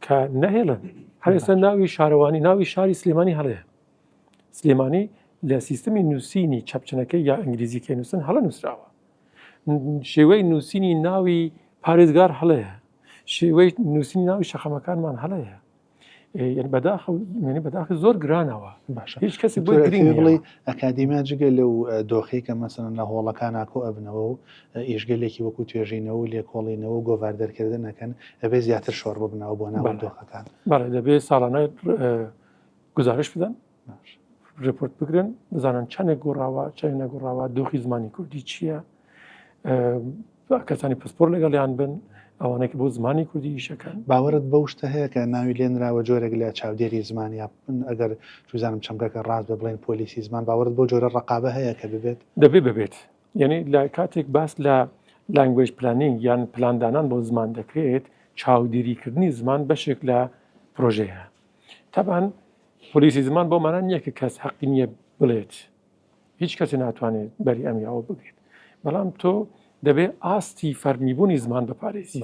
کە نەهێڵن هەر ئێستا ناوی شارەوانی ناوی شاری سلێمانی هەڵەیە سلێمانی لە سیستمی نووسینی چەپچنەکەی یا ئەنگلیزیکەی نووسن هەڵە نووسراوە شێوەی نووسینی ناوی پارێزگار هەڵەیە شێوەی نووسینی ناوی شەخەمەکانمان هەڵەیە یعنی بەداخی زۆر گرانەوە هیچ کەسی بۆ بڵێ ئەکادیمیا جگە لەو دۆخی کە مەسەڵەن لە هۆڵەکان ئاکۆ ئەبنەوە و ئیشگەلێکی وەکو توێژینەوە و لێکۆڵینەوە و گۆڤاردەرکردنەکەن ئەبێ زیاتر شۆڕ ببنەوە بۆ ناو دۆخەکان بەڵێ دەبێت ساڵانە گزارش بدەن ڕپۆرت بگرن بزانن چەندێک گۆڕاوە چەند نەگۆڕاوە دۆخی زمانی کوردی چییە کەسانی پسپۆر لەگەڵیان بن ئەوانەی کە بۆ زمانی کوردی ئیشەکەن. باوەرت بەو شتە هەیە کە ناوی لێنراوە جۆرێک لە چاودێری زمان یا ئەگەر توزانم چەمکەکە ڕاست بە بڵێن پۆلیسی زمان باوەرت بۆ جۆرە ڕقابە هەیە کە ببێت ببێت یعنی لە کاتێک باس لە لانگوێژ پلانینگ یان پلاندانان بۆ زمان دەکرێت چاودێریکردنی زمان بەشێک لە پرۆژەیە. تەبان پۆلیسی زمان بۆ مانە نییە کە کەس حەقی نییە بڵێت هیچ کەسی ناتوانێت بەری ئەمیاوە بگرێت، بەڵام تۆ دەبێت ئاستی فەرمیبوونی زمان بپارێزی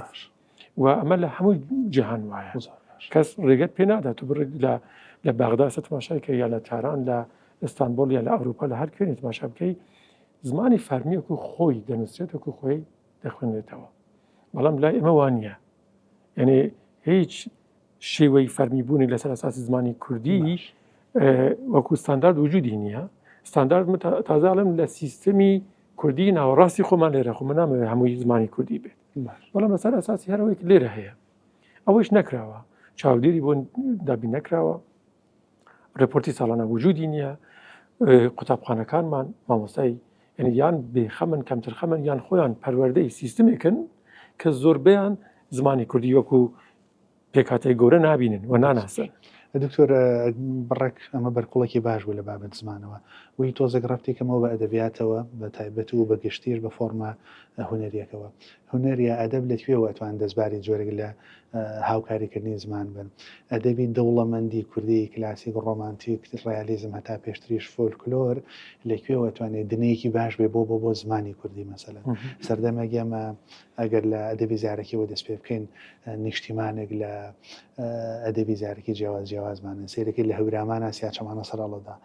و ئەمە لە هەموو جیهان وایە. کەس ڕێگەت پێ نادات و بڕێت لە بەغدا تەماشایکە یا لە تاران لە ئستانبول یا لە ئەوروپا لە هەر کوێنێ تەماشا بکەی زمانی فەرمی وەکو خۆی دەنووسێت وەکو خۆی دەخوێنێتەوە، بەڵام لای ئێمە وان نییە. یعنی هیچ شێوەی فەرمیبوونی لەسەر ئەساسی زمانی کوردی وەکو ستاندارد وجودی نییە. ستاندارد تازاڵم لە سیستەمی کوردی ناوەڕاستی خۆمان لێرە خۆ من نامەوێت هەمووی زمانی کوردی بێت، بەڵام لەسەر ئەساسی هەرەوەی لێرە هەیە ئەوەش نەکراوە، چاودێری بۆ دابین نەکراوە، ڕپۆرتی ساڵانە وجودی نییە. قوتابخانەکانمان مامۆستای یعنی یان بێخەمن کەمتر خەمن یان خۆیان پەروەردەی سیستمێکن کە زۆربیان زمانی کوردی وەکو پێکاتەی گەورە نابینن و ناناسن. دکتۆر بڕێک ئەمە بەرکوڵێکی باش بوو لە بابەت زمانەوە وی تۆزێک ڕفتێکەمەوە بە ئەدەبیاتەوە بە تایبەت و بە گشتیر بە فۆرمە هوەریەکەوە هوەریە ئەدەب لەکوێوە ئەتوان دەستباری جۆرێک لە هاوکاریکردنی زمان بن ئەدەبی دەوڵەمەندی کوردی کلاسیک ڕۆمانتیک ڕیالیزم هەتا پێشتریش فۆلکلۆر لەکوێوە توانێت دنەیەکی باش بێ بۆ زمانی کوردی مەسەلەن سەردەمەگەمە ئەگەر لە ئەدەبی زارەکیەوە دەست پێ بکەین نیشتیمانێک لە ئەدەبی زارەکی جیاوازمانە سیرەکەی لە هەورامانە سیا چەمانە سەرڵەدا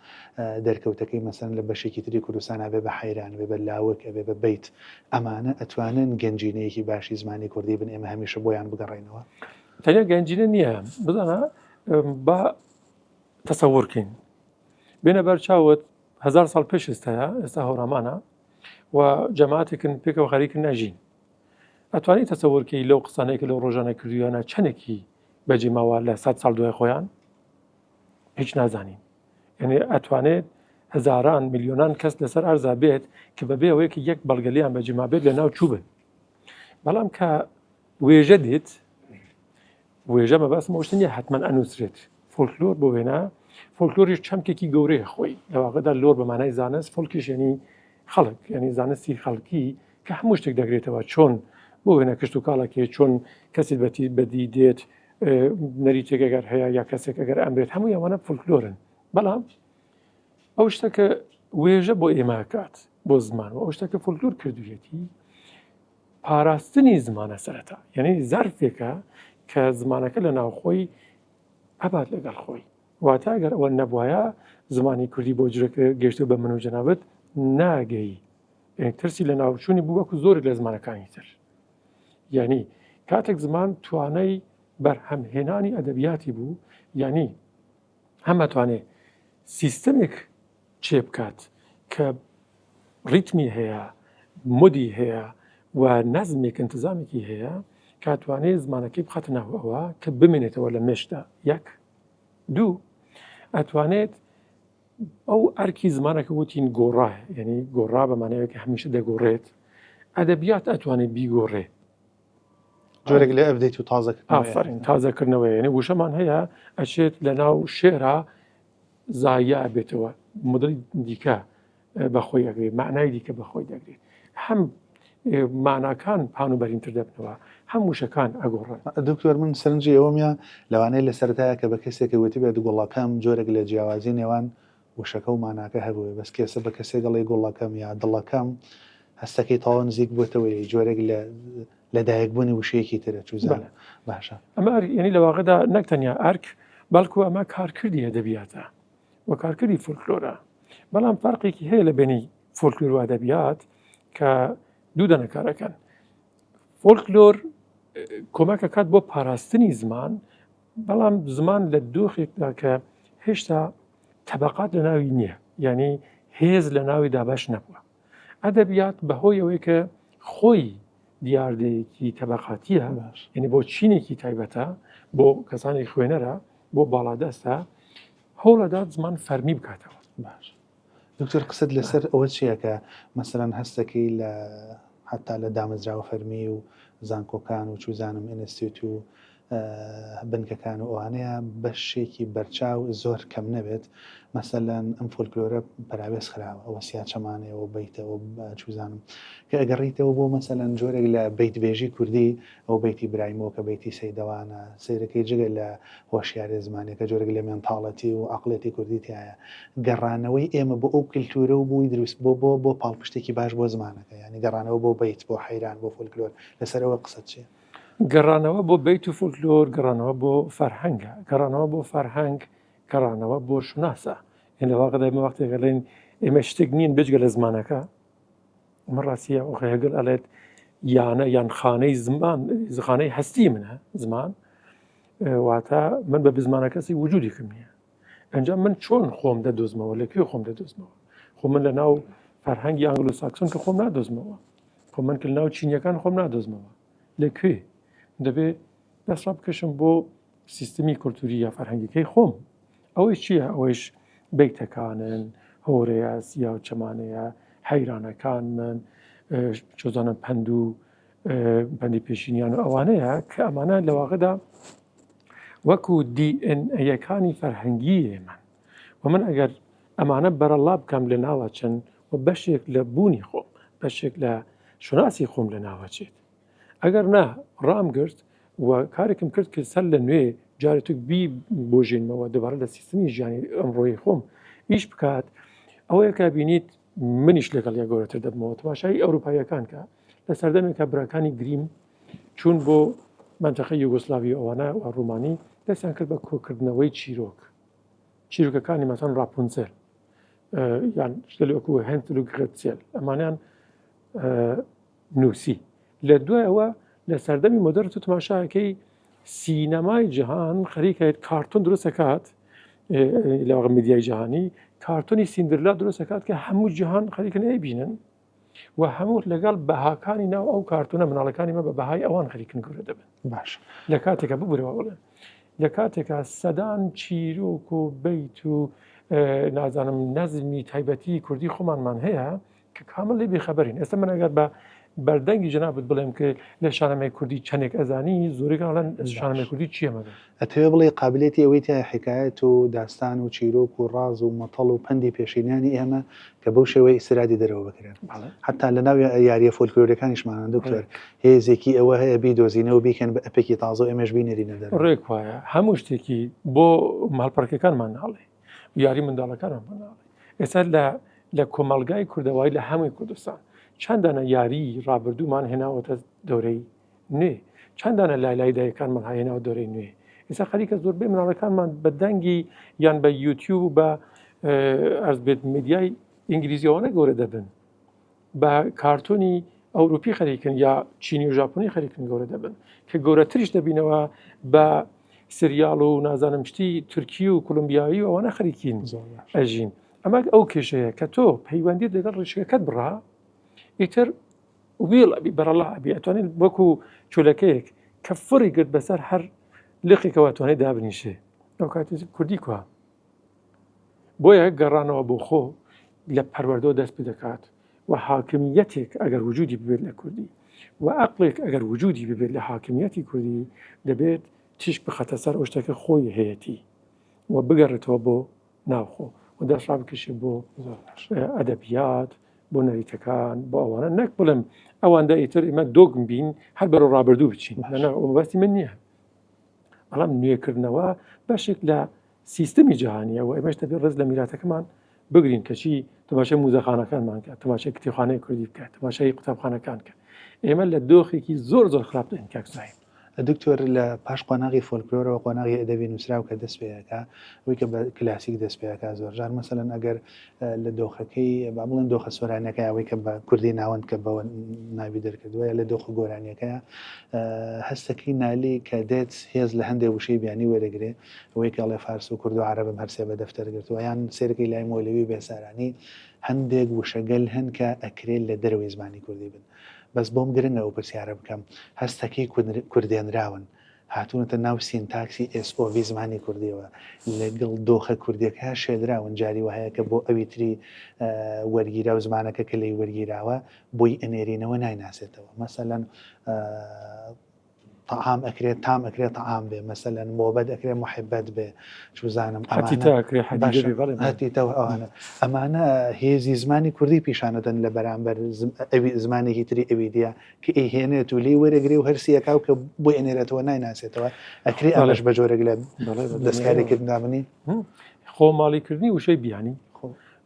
دەرکەوتەکەی مەسەن لە بەشێکی تری کوردستان بێ بە حەیران بێ بە لاوەک بێ بە بیت ئەمانە ئەتوانن گەنجینەیەکی باشی زمانی کوردی بن ئێمە هەمیشە بۆیان بگەڕێنەوە. تەنیا گەنجینە نییە بزانە با تەسەوورکەین بێنە بەر چاوت 1000 ساڵ پێش ئێستا هەورامانە و جەماعەتێکن پێکەوە خەریکن نەژین ئەتوانی تەسەوورکەی لەو قسانەیەکە لەو ڕۆژانە کردویانە چەندێکی بەجێماوە لە 100 ساڵ دوای خۆیان هیچ نازانین. یعنی ئەتوانێت هزاران میلیۆنان کەس لەسەر ئەرزا بێت کە بەبێ ئەوەیە کە یەک بەڵگەلیان بەجێما بێت لە ناو چوو بن، بەڵام کە وێژە دیت وێژە مەبەستمە شتە نیە حتمەن ئەنووسرێت. فۆلکلۆر بۆ وێنە فۆلکلۆریش چەمکێکی گەورەیە خۆی لەواقعدا لۆر بە مانای زانست فۆلکیش یعنی خەڵک یعنی زانستی خەڵکی کە هەموو شتێک دەگرێتەوە چۆن بۆ وێنە کشت و کاڵەکێ چۆن کەسی بەدی دێت نەریتێک ئەگەر هەیە یا کەسێک ئەگەر ئەمرێت هەمووی ئەوانە فۆلکلۆرن، بەڵام ئەو شتەکە وێژە بۆ ئێماکات بۆ زمان و ئەو شتەکە فۆلکلۆر کردوێتی پاراستنی زمانە سەرەتا یعنی زەرفێکە کە زمانەکە لە ناوخۆی ئەبات لەگەڵ خۆی واتە ئەگەر ئەوە نەبوایە زمانی کوردی بۆ جرەکە گەشتو بە من و جەنابەت ناگەی ترسی لە ناوچوونی بوو وەکو زۆری لە زمانەکانی تر. یعنی کاتێک زمان توانای بەرهەمهێنانی ئەدەبیاتی بوو یعنی هەمەتوانێ سیستەمێک چێ بکات کە ریتمی هەیە مدی هەیە و نەزمێک انتزامێکی هەیە کاتوانێ زمانەکەی بخاتە ناو ئەوە کە بمێنێتەوە لە مێشدا. یەک دوو ئەتوانێت ئەو ئەرکی زمانەکە وتین گۆڕایە یعنی گۆڕا بەمانەیەکە هەمیشە دەگۆڕێت ئەدەبیات ئەتوانێت بیگۆڕێ جۆرێک لە ئەبدەیت و تازەکردنەوەی یعنی وشەمان هەیە ئەچێت لە ناو شێرا زایە بێتەوە مدڵی دیکە بەخۆی ئەگرێت معنای دیکە بەخۆی دەگرێت هەم معناکان پان و بەرینتر دەبنەوە هەم وشەکان ئەگۆڕن. دکتۆر من سەرنجی ئەوەمیە لەوانەیە لە سەرەتایە کە بە کەسێکی وتی بێت گوڵەکەم جۆرێک لە جیاوازی نێوان وشەکە و ماناکە هەبووە بەس کێسە بە کەسێک دەڵێ گوڵەکەم یا دڵەکەم هەستەکەی تاوە نزیک بووتەوەی جۆرێک لە دایکبوونی وشەیەکی ترە چوزانە باشە. ئەمە یعنی لە واقعدا نەک تەنیا ئەرک بەڵکو ئەمە کارکردی ئەدەبیاتە و کارکردی فۆلکلۆرە، بەڵام فەرقێکی هەیە لە بینی فۆلکلۆر و ئەدەبیات کە دوو دەنەکارەکەن. فۆلکلۆر کۆمەکە کات بۆ پاراستنی زمان، بەڵام زمان لە دۆخێکدا کە هێشتا تەبەقات لە ناوی نییە یعنی هێز لە ناوی دابش نەبووە. ئەدەبیات بەهۆی ئەوەی کە خۆی دیاردەیەکی تەبەقاتیە یعنی بۆ چینێکی تایبەتە بۆ کەسانی خوێنەرە بۆ باڵادەستە هەوڵەدات زمان فەرمی بکاتەوە. باش دکتۆر قسەت لەسەر ئەوە چییە کە مەسەلەن هەستەکەی لە حتا لە دامەزراوە فەرمی و زانکۆکان و چوزانم ئینستیتوت و بنکەکان و ئەوانەیە بەشێکی بەرچاو زۆر کەم نەبێت مەسەلەن ئەم فۆلکلۆرە پەراوێز خراوە ئەوە سیا چەمانەوە بیتەوە چوزانم کە ئەگەڕیتەوە بۆ مەسەلەن جۆرێک لە بیتبێژی کوردی ئەو بیتی برایمەوە کە بیتی سەیدەوانە سیرەکەی جگە لە هۆشیاری زمانێکە جۆرێک لە مێنتاڵەتی و عقلێتی کوردی تایە گەڕانەوەی ئێمە بۆ ئەو کللتورە و بووی دروست بۆ پاڵپشتێکی باش بۆ زمانەکە ینی گەڕانەوە بۆ بیت بۆ حەیران بۆ فۆلکلۆر لەسەرەوە قسەت چیە؟ گەڕانەوە بۆ بیت و فۆلکلۆر گەڕانەوە بۆ فەرهەنگە گەڕانەوە بۆ فەرهەنگ گەڕانەوە بۆ شناسە لە واقعدا ئێمە وەختێک دەڵێن ئێمە شتێک نین بجگە لە زمانەکە ئەمە ڕاستیە هەگەر ئەڵێت یانە یان خانەی زمان خانەی هەستی منە زمان واتە من بە بزمانە کەسی وجودێکم نییە ئەنجا من چۆن خۆم دەدۆزمەوە لەکوێ خۆم دەدۆزمەوە خۆ من لە ناو فەرهەنگی ئەنگلو ساکسۆن کە خۆم نادۆزمەوە خۆ من کە لە ناو چینیەکان خۆم نادۆزمەوە لەکوێ دەبێت دەسڕ بکەشم بۆ سیستمی کولتوری یا فەرهەنگیەکەی خۆم ئەوەی چییە ئەوەیش بیتەکانن هۆرەیە سیا و چەمانەیە حەیرانەکان من چۆزانە پەند و پەندی پێشینیان و ئەوانەیە کە ئەمانە لە واقعدا وەکو دیئنئەیەکانی فەرهەنگی من و من ئەگەر ئەمانە بەرەڵا بکەم لە ناوە چەند و بەشێک لە بوونی خۆم بەشێک لە شوناسی خۆم لە ناوەچێت ئەگەر نا ڕامگرت و کارێکم کرد کە سەر لە نوێ جارێتێک بی بۆژێنمەوە دەبارە لە سیستمی ژیانی ئەمڕۆی خۆم ئیش بکات ئەوەیە کە بینیت منیش لەگەڵ یا گەورەتر دەبمەوە تەماشای ئەوروپایەکان کە لە سەردەمێکە براکانی گریم چوون بۆ منتەقەی یوگۆسلاڤی ئەوانە و ڕوومانی دەستیان کرد بە کۆکردنەوەی چیرۆکەکانی مەسەڵەن ڕاپونزێل یان شتێکوەکو هێنتل و گرێتسێل ئەمانیان نووسی لە دوایەوە لە سەردەمی مۆدەرن و تەماشایەکەی سینەمای جیهان خەریکێت کارتۆن دروستەکات لە واقع میدیای جیهانی کارتۆنی سیندرلا دروستەکات کە هەموو جیهان خەریکن ئەیبینن و هەموو لەگەڵ بەهاکانی ناو ئەو کارتونە مناڵەکانی مە بە بەهای ئەوان خەریکن گەورە دەبن باش لە کاتێکە ببوورەوەڵێ لە کاتێکە سەدان چیرۆک و بیت و نازانم نەزمی تایبەتی کوردی خۆمانمان هەیە کە کامل لێ بێخەبەرین ئێستا من ئەگەر بە بەردەنگی جنابەت بڵێم کە لە شانەمای کوردی چەندێک ئەزانی زۆرێکڵەن شانەمای کوردی چیە مەگەن ئەتەوێ بڵێ قابلێتی ئەوەی تا حکایەت و داستان و چیرۆک و ڕاز و مەتەڵ و پەندی پێشینیانی ئێمە کە بەو شێوەی ئیسرادی دەرەوە بکرێن حتا لە ناو یاریە فۆلکلۆرەکانیشمانە دکتۆر هێزێکی ئەوە هەیە بیدۆزینەوە بیکەن بە ئەپێکی تازە و ئێمەش بینێرینە دەر ڕێک وایە هەموو شتێکی بۆ ماڵپەرکەکانمان ناڵێ یاری منداڵەکانمان بناڵێ ئێستا لە کۆمەلگای کوردەوای لە هەمووی کوردستان چەندانە یاری ڕابردوومان هێناوەتە دەورەی نوێ چەندانە لای دایەکانمان هاهێناوە دەورەی نوێ ئێستا خەریکە زۆربەی مناڵەکانمان بە دەنگی یان بە یوتیوب و بە ئەرز بێت میدیای ئینگلیزیەوەنە گەورە دەبن بە کارتۆنی ئەوروپی خەریکن یا چینی و ژاپۆنی خەریکن گەورە دەبن کە گەورەتریش دەبینەوە بە سریال و نازانم شتی تورکی و کولومبیایی و ئەوانە خەریکین ئەژین ئەمە ئەو کێشەیە کە تۆ پەیوەندیت لەگەڵ ڕێچکەکەت بڕا ئیتر ویڵ ئەبی بەرەڵا ئەبی ئەتوانێت وەکو چۆلەکەیەک کە فڕی گرت بەسەر هەر لقێکەوە ئەتوانێت دابنیشێ ئەو کاتی کوردی کووە بۆیە گەڕانەوە بۆ خۆ لە پەروەردەوە دەست پێ دەکات و حاکمیەتێک ئەگەر وجودی ببێت لە کوردی و عەقڵێک ئەگەر وجودی ببێت لە حاکمیەتی کوردی دەبێت تیش بخەتە سەر ئەو شتێکە خۆی هەیەتی و بگەڕێتەوە بۆ ناوخۆ و دەست ڕابکەشێت بۆ ئەدەبیات بۆ نەریتەکان بۆ ئەوانە نەک بڵێم ئەواندا ئیتر ئێمە دۆگم بین هەر بەرەو ڕابردوو بچین بەستی من نییە بەڵام نوێکردنەوە بەشێک لە سیستمی جیهانیە و ئێمەش دەبێت ڕێز لە میراتەکەمان بگرین کەچی تەماشای موزەخانەکانمان کە تەماشای کتێبخانەی کوردی بکات تەماشای قوتابخانەکان کە ئێمە لە دۆخێکی زۆر خراپ دێن کاکسایی دکتۆر لە پاش قۆناغی فۆلکلۆرەوە قۆناغی ئەدەبی نووسراو کە دەست پێیەکە ئەوەی کە بە کلاسیک دەست پێیەکە زۆرجار مەسەلەن ئەگەر لە دۆخەکەی با بڵێن دۆخە سۆرانیەکە ئەوەی کە بە کوردی ناوەند کە بەوە ناوی دەرکردووە لە دۆخە گۆرانیەکە هەستەکەی نالی کە دێت هێز لە هەندێک وشەی بیانی وەرەگرێ ئەوەی کە ئەڵێ فارس و کورد و عەرەبم هەرسێ بە دەفتەرگرتووە یان سێرەکەی لای مۆلەوی بێسارانی هەندێک وشەگەل هەن کە ئەکرێت لە دەرەوەی زمانی کوردی بن بەس بۆم گرنگە ئەو پرسیارە بکەم هەستەکەی کوردێنراون هاتوونەتە ناو سینتاکسی SOV زمانی کوردیەوە لەگەڵ دۆخە کوردیەکە شێدراون جاری وهەیە کە بۆ ئەوی تری وەرگیرا و زمانەکە کە لی وەرگیراوە بۆی ئەنێرینەوە نایناسێتەوە مەسەلەن طعام ئەکرێت تام ئەکرێت طعام بێ مەسەلەن مۆبەت ئەکرێت محبەت بێ چوزانم هەتیتەوە ئەوانە ئەمانە هێزی زمانی کوردی پیشانەدەن لە بەرامبەر ئەوی زمانێکی تری ئەوی دیە کە ئەیهێنێت و لی وەرەگری و هەرسیەکاو کە بۆ ئێنێرێتەوە نایناسێتەوە ئەکری ئەمەش بە جۆرەك لە دەستکارێکردنابنی خۆ ماڵیکردنی وشەی بیانی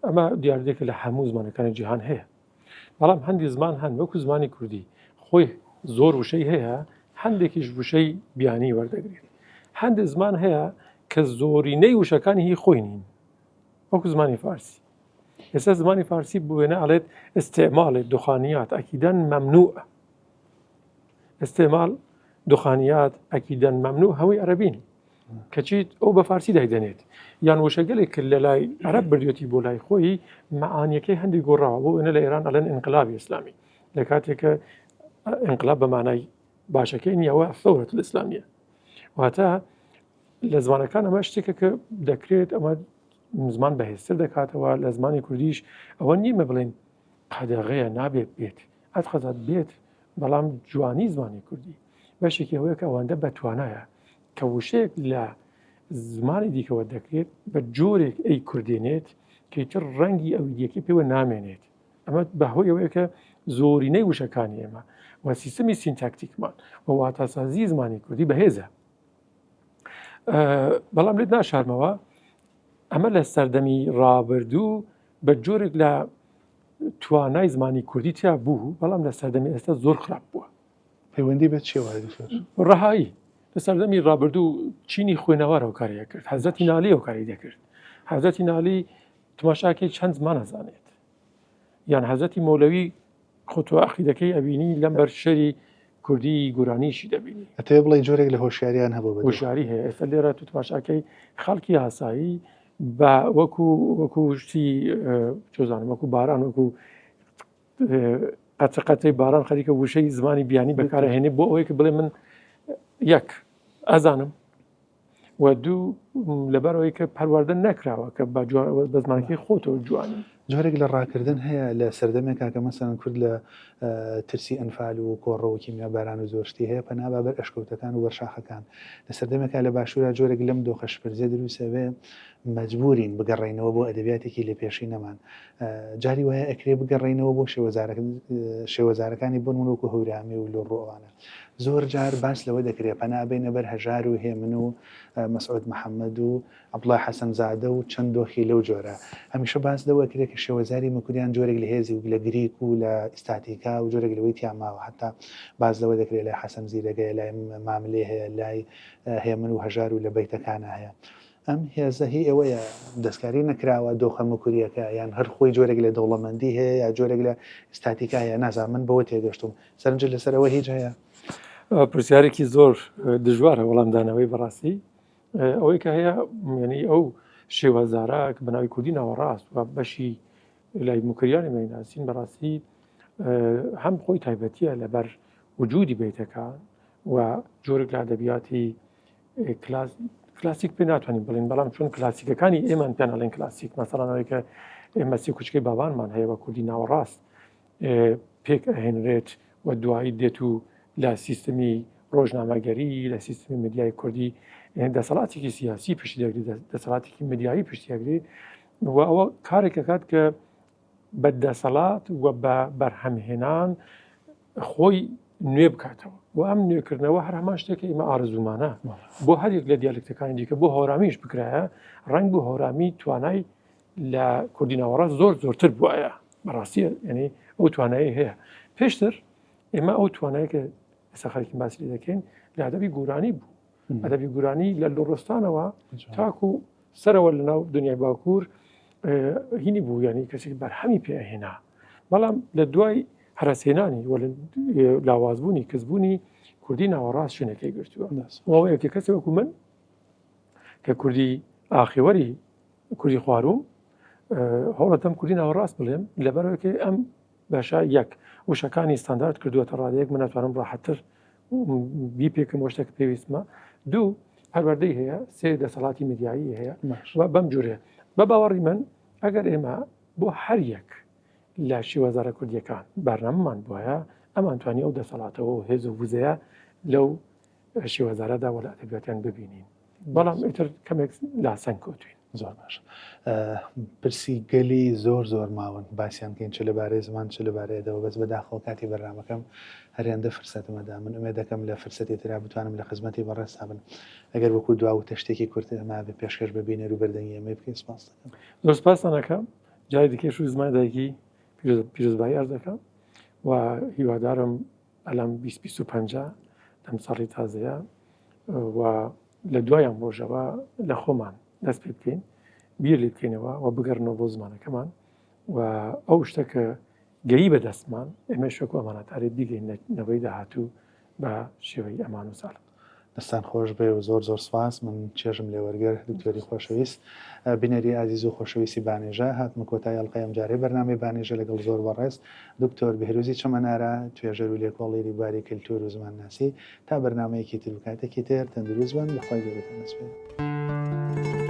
ئەمە دیاردێکە لە هەموو زمانەکانی جیهان هەیە بەڵام هەندی زمان هەن وەکو زمانی کوردی خۆی زۆر وشەی هەیە هەندێکیش وشەی بیانی وەردەگرێت هەندێک زمان هەیە کە زۆرینەی وشەکانی هی خۆی نین وەکو زمانی فارسی ئێستا زمانی فارسی بوێنە ئەڵێت استعمال دخانیات أكيداً ممنوع استعمال دخانیات أكيداً ممنوع هەمووی عەرەبین کەچیت ئەو بە فارسی دەیدەنێت یان وشەگەلێک لە لای عەرەب بردوێتی بۆ لای خۆی معانیەکەی هەندێک گۆڕاوە بۆ وێنە لە ئێران ئەڵێن ئینقلابی ئیسلامی لە کاتێکە ئینقلاب بە مانای باشەکەی نیەوە ثەورەت الئیسلامیە واتە لە زمانەکان ئەمە شتێکە کە دەکرێت ئەمە زمان بەهێزتر دەکاتەوە لە زمانی کوردیش ئەوە نیمە بڵێن قەدەغەیە نابێت بێت ئەتخەزات بێت بەڵام جوانی زمانی کوردی بەشێکی ئەوەیە کە ئەوەندە بەتوانایە کە وشەیەک لە زمانی دیکەوە دەکرێت بە جۆرێک ئەی کوردێنێت کەیتر ڕەنگی ئەویدیەکەی پێوە نامێنێت ئەمە بەهۆی ئەوەیە کە زۆرینەی وشەکانی ئێمە و سیستمی سینتاکتیکمان و واتاسازی زمانی کوردی بەهێزە بەڵام لێت ناشارمەوە ئەمە لە سەردەمی ڕابردوو بە جۆرێک لە توانای زمانی کوردی تیا بوو بەڵام لە سەردەمی ئێستا زۆر خراپ بووە پەیوەندی بە چێوە ڕەهایی لە سەردەمی ڕابردوو چینی خوێنەوار ئەو کاریە کرد حەزەتی نالی ئەو کاری دەکرد حەزەتی نالی تماشاکەی چەند زمان ئەزانێت یان حەزەتی مۆلەوی خۆتۆ عەقیدەکەی ئەبینی لەم بەر شەری کوردی گورانیشی دەبینی ئەتێ بڵێ جۆرێک لە هۆشیاریان هەبوو هۆشیاری هەیە ئێستا لێرە تو تماشاکەی خەڵکی ئاسایی بە وەکو شتی چۆزانم وەکو باران وەکو قەچەقەتەی باران خەریکە وشەی زمانی بیانی بەکارەهێنێ بۆ ئەوەی کە بڵێ من یەک ئەزانم و دوو لەبەرەوەی کە پەروەردە نەکراوە کە بە زمانەکەی خۆتەوە جوانی جۆرێک لە ڕاکردن هەیە لە سەردەمێکا کە مەسەڵەن کورد لە ترسی ئەنفال و کۆڕە و کیمیا باران و زۆرشتی هەیە پەنا بەر ئەشکەوتەکان و بەرشاخەکان لە سەردەمێکا لە باشوورە جۆرێک لەم دۆخە شپرجێ دروستەوێ مەجبورین بگەڕێنەوە بۆ ئەدەبیاتێکی لە پێشی نەمان جاری وایە ئەکرێ بگەڕێنەوە بۆ شێوەزارەکانی بنونوکو هەورامی و لە ڕۆوانە زۆر جار باس لەوە دەکرێت پەنابێنە بەر هەژار و هێمن و مەسعود محەممەد و عەبدوڵای حەسەن زادە و چەند دۆخی لەو جۆرە هەمیشە باس لەوە کرێت کە شێوەزاری مەکوریان جۆرێک لە هێزی و لە گریک و لە ئیستاتیکا و جۆرێک لەوەی تیاماوە حتا باز لەوە دەکرێت لای حەسەن زیرەگەی لای ماملێ هەیە لای هێمن و هەژار و لە بەیتەکانە هەیە ئەم هێزەهی ئەوەیە دەستکاری نەکراوە دۆخە مەکوریەکە یان هەر خۆی جۆرێک لە دەوڵەمەندی هەیە یا جۆرێک لە ئیستاتیکا هەیە نازان من بەوە تێگەشتم سەرنج لەسەرەوە هیچ هەیە پرسیارێکی زۆر دژوارە وەڵامدانەوەی بەڕاستی ئەوەی کە هەیە ینی ئەو شێوەزارە کە بەناوی کوردی ناوەڕاست و بەشی لای مکریانی مەیناسین بەڕاستی هەم خۆی تایبەتیە لەبەر وجودی بەیتەکان و جۆرێک لە ئەدەبیاتی کلاسیک پێ ناتوانین بڵین بەڵام چۆن کلاسیکەکانی ئێمان پێیان ئەڵێن کلاسیک مەسەڵانەوەی کە مەسی کوچکەی بابانمان هەیە بە کوردی ناوەڕاست پێک ئەهێنرێت و دوایی دێت و لە سیستمی ڕۆژنامەگەری لە سیستمی مدیای کوردی دەسەڵاتێکی سیاسی پشتی دەگرێت دەسەڵاتێکی مدیایی پشتیەگرێت و ئەوە کارێکەکات کە بە دەسەڵات و بە بەرهەمهێنان خۆی نوێ بکاتەوە و ئەم نوێکردنەوە هەر هەمان شتێکە ئێمە ئارزومانە بۆ هەرێک لە دیالکتەکانی دیکە بۆ هۆرامیش بکرایە ڕنگ بۆ هۆرامی توانای لە کوردی ناوەڕاست زۆرتر بووایە بەڕاستیە یعنی ئەو توانایی هەیە پێشتر ئێمە ئەو توانایی کە ئێستا خەڵکی باسی دەکەین لە ئەدەبی گورانی بوو ئەدەبی گورانی لە لۆڕستانەوە تاکو سەرەوە لە ناو دنیای باکوور هینی بوو ینی کەسێک بەرهەمی پێهێنا بەڵام لە دوای هەرسێنانی لاوازبوونی کەسبوونی کوردی ناوەڕاست شوێنەکەی گرتووە ئەوەیەکە کەسێک وەکو من کە کوردی ئاخیوەری کوردی خواروم هەوڵەتەم کوردی ناوەڕاست بڵێم لەبەرەوەی ئەم باشە یەک وشەکانی ستاندارد کردووەتە ڕادەیەک من ناتوانم ڕاحەتتر بی پێکم بۆ شتێک پێویستمە. دوو هەروەردەی هەیە، سێ دەسەڵاتی میدیایی هەیە و بەم جوورێ بە باوەڕی من ئەگەر ئێمە بۆ هەر یەک لە شێوەزارە کوردیەکان بەرنامەمان بواە ئەمان توانی ئەو دەسەڵاتەوە و هێز و وزەیە لەو شێوەزارەدا وە لە ئەدەبیاتیان ببینین، بەڵام ئیتر کەمێک لاسەنگ کۆتوین. زۆر باش. پرسی گەلی زۆر ماون باسییان کەین چ لەبارەی زمان چ لەبارەیەدەوە بەس بەداخەوە کاتی بەرنامەکەم هەرێندە فرسەتمەدا من ئومێد دەکەم لە فرسەتی تررا بتوانم لە خزمەتی بەڕێستا بن ئەگەر وەکو دواوە تەشتێکی کورتما بە پێشکەش ببینێ و بەردەنگی ئەمە بکەین. سپاس دەکەم. زۆر سپاسانەکەم. جای دیکەش و زمانی دایکی پیرۆزبایی ئەرز دەکەم و هیوادارم ئەلام 2025 لەم ساڵی تازەیە و لە دوایان ڕۆژەوە لە خۆمان دەست پێ بکەین، بیر لێ بکەینەوە و بگەڕنەوە بۆ زمانەکەمان و ئەو شتەکە گەیی بەدەستمان ئێمە شوکو ئەمانەتاری بیگەینەوەی داهاتوو بە شێوەی ئەمان و ساڵ. دەستان خۆش بێ و زۆر سپاس. من چێژم لێ وەرگەر دکتۆری خۆشەویست بینەری عزیز و خۆشەویستی بانێژە هاتمە کۆتای ئەڵقەی ئەم جارەی بەرنامەی بانێژە لەگەڵ زۆر بەڕێز دکتۆر بەهروزی چەمەنارە توێژەر و لێکۆڵی ریباری کلتور و زمانناسی تا بەرنامەیەکی تر و کاتێکی تر تەندروست بن بەخوای گەورەتان دەست پێ.